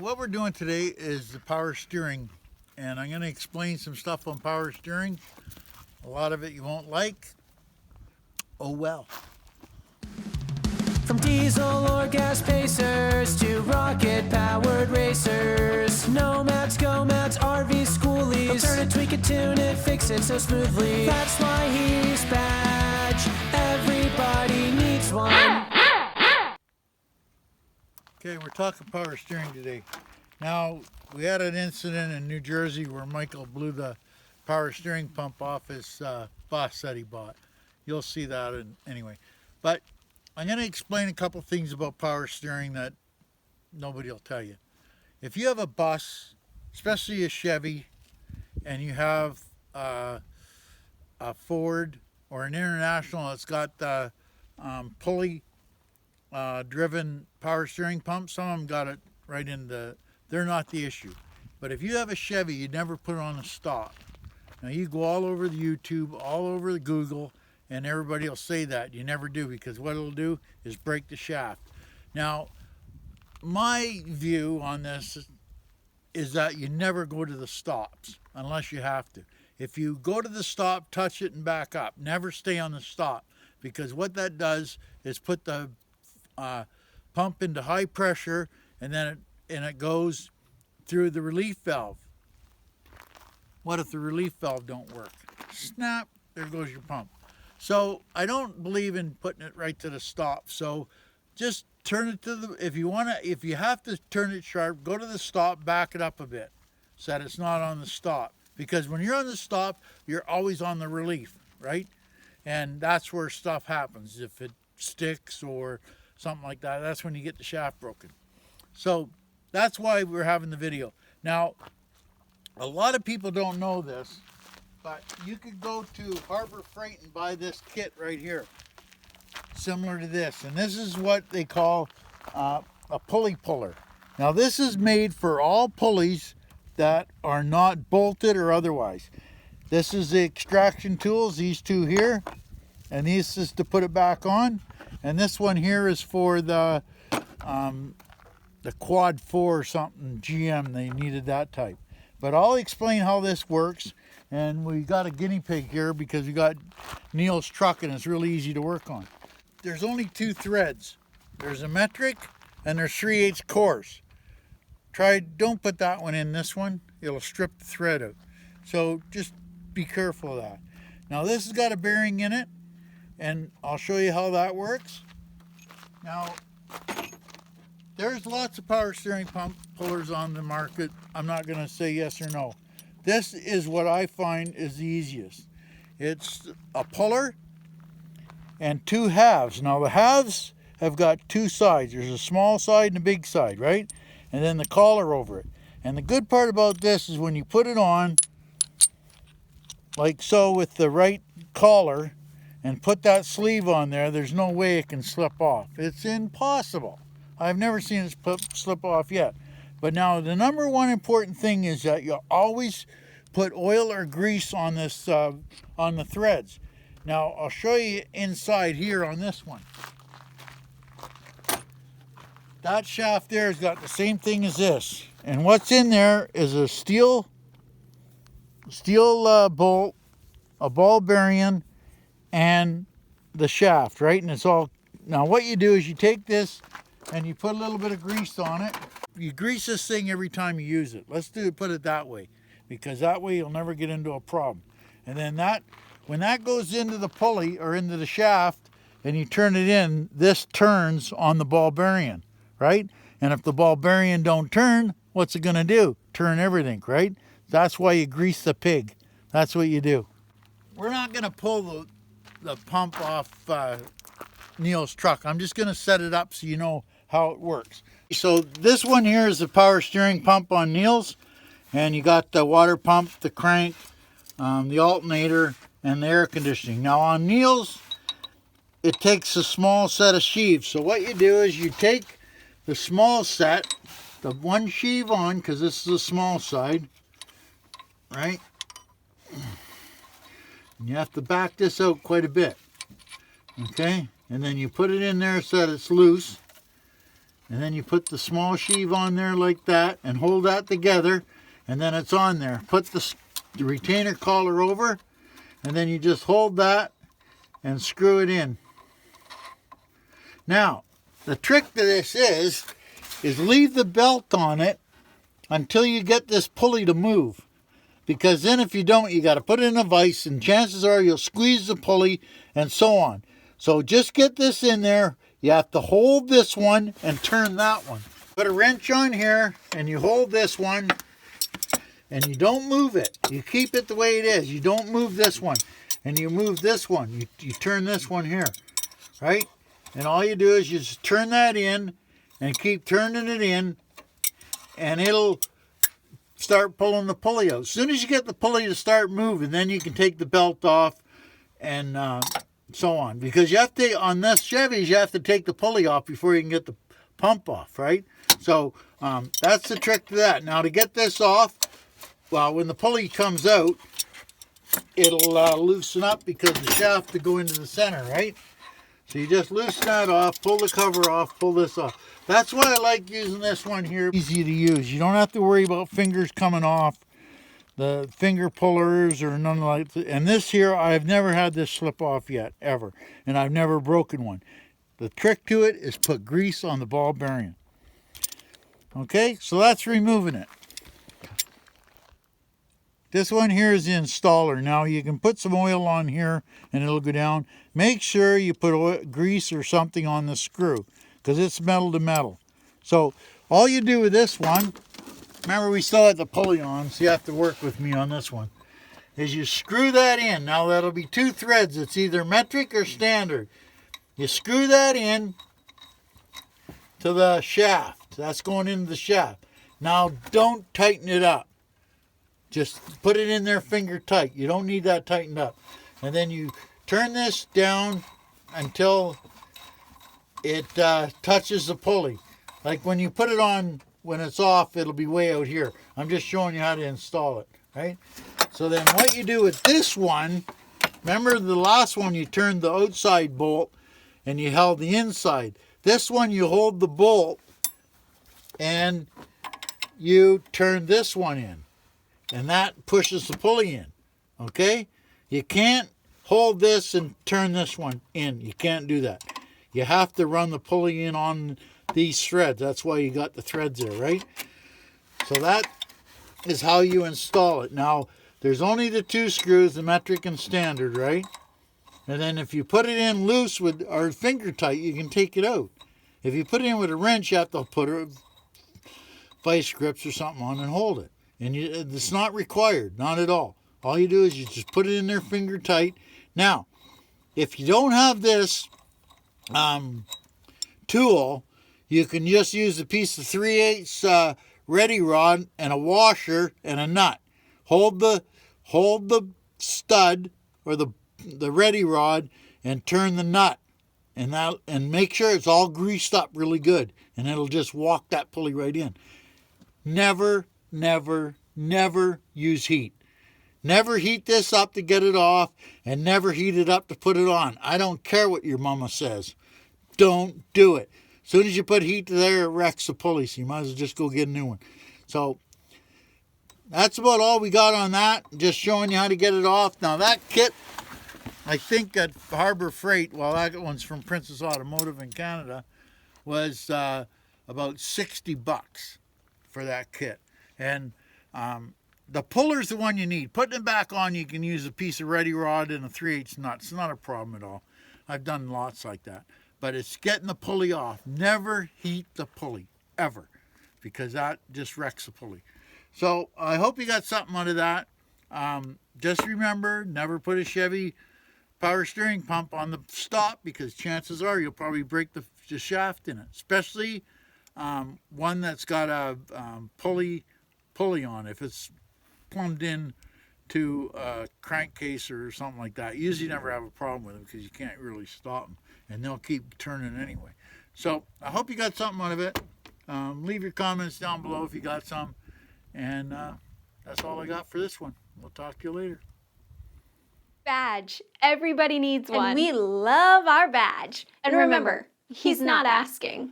What we're doing today is the power steering, and I'm going to explain some stuff on power steering. A lot of it you won't like. Oh well. From diesel or gas pacers to rocket-powered racers, nomads, go-mads, RVs, schoolies, they'll turn it, tweak it, tune it, fix it so smoothly. That's why he's Badge. Everybody needs one. Okay, we're talking power steering today. Now, we had an incident in New Jersey where Michael blew the power steering pump off his bus that he bought. You'll see that anyway. But I'm going to explain a couple things about power steering that nobody will tell you. If you have a bus, especially a Chevy, and you have a Ford or an International that's got the pulley driven power steering pump, some of them got it right in they're not the issue. But if you have a Chevy, you never put it on a stop. Now you go all over the YouTube, all over the Google, and everybody will say that. You never do, because what it'll do is break the shaft. Now, my view on this is that you never go to the stops unless you have to. If you go to the stop, touch it and back up. Never stay on the stop, because what that does is put the pump into high pressure, and then it goes through the relief valve. What if the relief valve don't work? Snap, there goes your pump. So I don't believe in putting it right to the stop. So just turn it to the, if you have to turn it sharp, go to the stop, back it up a bit so that it's not on the stop. Because when you're on the stop, you're always on the relief, right? And that's where stuff happens. If it sticks or something like that, that's when you get the shaft broken. So that's why we're having the video. Now, a lot of people don't know this, but you could go to Harbor Freight and buy this kit right here, similar to this. And this is what they call a pulley puller. Now this is made for all pulleys that are not bolted or otherwise. This is the extraction tools, these two here, and this is to put it back on. And this one here is for the Quad 4 or something, GM, they needed that type. But I'll explain how this works. And we got a guinea pig here because we got Neil's truck and it's really easy to work on. There's only two threads. There's a metric and there's 3/8 coarse. Don't put that one in this one. It'll strip the thread out. So just be careful of that. Now this has got a bearing in it, and I'll show you how that works. Now, there's lots of power steering pump pullers on the market. I'm not going to say yes or no. This is what I find is the easiest. It's a puller and two halves. Now the halves have got two sides. There's a small side and a big side, right? And then the collar over it. And the good part about this is when you put it on, like so with the right collar, and put that sleeve on there, there's no way it can slip off. It's impossible. I've never seen it slip off yet. But now the number one important thing is that you always put oil or grease on this on the threads. Now I'll show you inside here on this one. That shaft there has got the same thing as this, and what's in there is a steel bolt, a ball bearing, and the shaft, right? And it's all. Now what you do is you take this and you put a little bit of grease on it. You grease this thing every time you use it. Put it that way, because that way you'll never get into a problem. And then when that goes into the pulley or into the shaft and you turn it in, this turns on the ball bearing, right? And if the ball bearing don't turn, what's it gonna do? Turn everything, right? That's why you grease the pig. That's what you do. We're not gonna pull the pump off Neil's truck. I'm just gonna set it up so you know how it works. So this one here is the power steering pump on Neil's, and you got the water pump, the crank, the alternator, and the air conditioning. Now on Neil's, it takes a small set of sheaves. So what you do is you take the small set, the one sheave on, because this is the small side, right? And you have to back this out quite a bit, okay? And then you put it in there so that it's loose. and then you put the small sheave on there like that and hold that together, and then it's on there. Put the retainer collar over, and then you just hold that and screw it in. Now, the trick to this is leave the belt on it until you get this pulley to move. Because then if you don't, you got to put it in a vise, and chances are you'll squeeze the pulley and so on. So just get this in there. You have to hold this one and turn that one. Put a wrench on here and you hold this one and you don't move it. You keep it the way it is. You don't move this one. And you move this one. You turn this one here, right? And all you do is you just turn that in and keep turning it in, and it'll start pulling the pulley out. As soon as you get the pulley to start moving, then you can take the belt off and so on. Because you have to, on this Chevys, you have to take the pulley off before you can get the pump off, right? So that's the trick to that. Now to get this off, well, when the pulley comes out, it'll loosen up because the shaft to go into the center, right? So you just loosen that off, pull the cover off, pull this off. That's why I like using this one here. Easy to use. You don't have to worry about fingers coming off, the finger pullers or none like that. And this here, I've never had this slip off yet, ever. And I've never broken one. The trick to it is put grease on the ball bearing. Okay, so that's removing it. This one here is the installer. Now you can put some oil on here and it'll go down. Make sure you put oil, grease or something on the screw because it's metal to metal. So all you do with this one, remember we still had the pulley on, so you have to work with me on this one, is you screw that in. Now that'll be 2 threads. It's either metric or standard. You screw that in to the shaft. That's going into the shaft. Now don't tighten it up. Just put it in there finger tight. You don't need that tightened up. And then you turn this down until it touches the pulley. Like when you put it on, when it's off, it'll be way out here. I'm just showing you how to install it, right? So then what you do with this one, remember the last one you turned the outside bolt and you held the inside. This one you hold the bolt and you turn this one in. And that pushes the pulley in, okay? You can't hold this and turn this one in. You can't do that. You have to run the pulley in on these threads. That's why you got the threads there, right? So that is how you install it. Now, there's only the 2 screws, the metric and standard, right? And then if you put it in loose with or finger tight, you can take it out. If you put it in with a wrench, you have to put a vice grips or something on and hold it. And it's not required, not at all. All you do is you just put it in there finger tight. Now, if you don't have this tool, you can just use a piece of 3/8 ready rod and a washer and a nut. Hold the stud or the ready rod and turn the nut, and make sure it's all greased up really good, and it'll just walk that pulley right in. Never use heat. Never heat this up to get it off, and never heat it up to put it on. I don't care what your mama says. Don't do it. As soon as you put heat to there, it wrecks the pulley, so you might as well just go get a new one. So that's about all we got on that. Just showing you how to get it off. Now that kit, I think at Harbor Freight, well, that one's from Princess Automotive in Canada, was about $60 for that kit. And the puller's the one you need. Putting it back on, you can use a piece of ready rod and a 3/8 nut. It's not a problem at all. I've done lots like that. But it's getting the pulley off. Never heat the pulley, ever, because that just wrecks the pulley. So I hope you got something out of that. Just remember, never put a Chevy power steering pump on the stop, because chances are you'll probably break the shaft in it, especially one that's got a pulley on. If it's plumbed in to a crankcase or something like that, you usually never have a problem with them because you can't really stop them, and they'll keep turning anyway. So I hope you got something out of it. Leave your comments down below if you got some, and that's all I got for this one. We'll talk to you later. Badge. Everybody needs one. And we love our badge. And remember, he's not asking.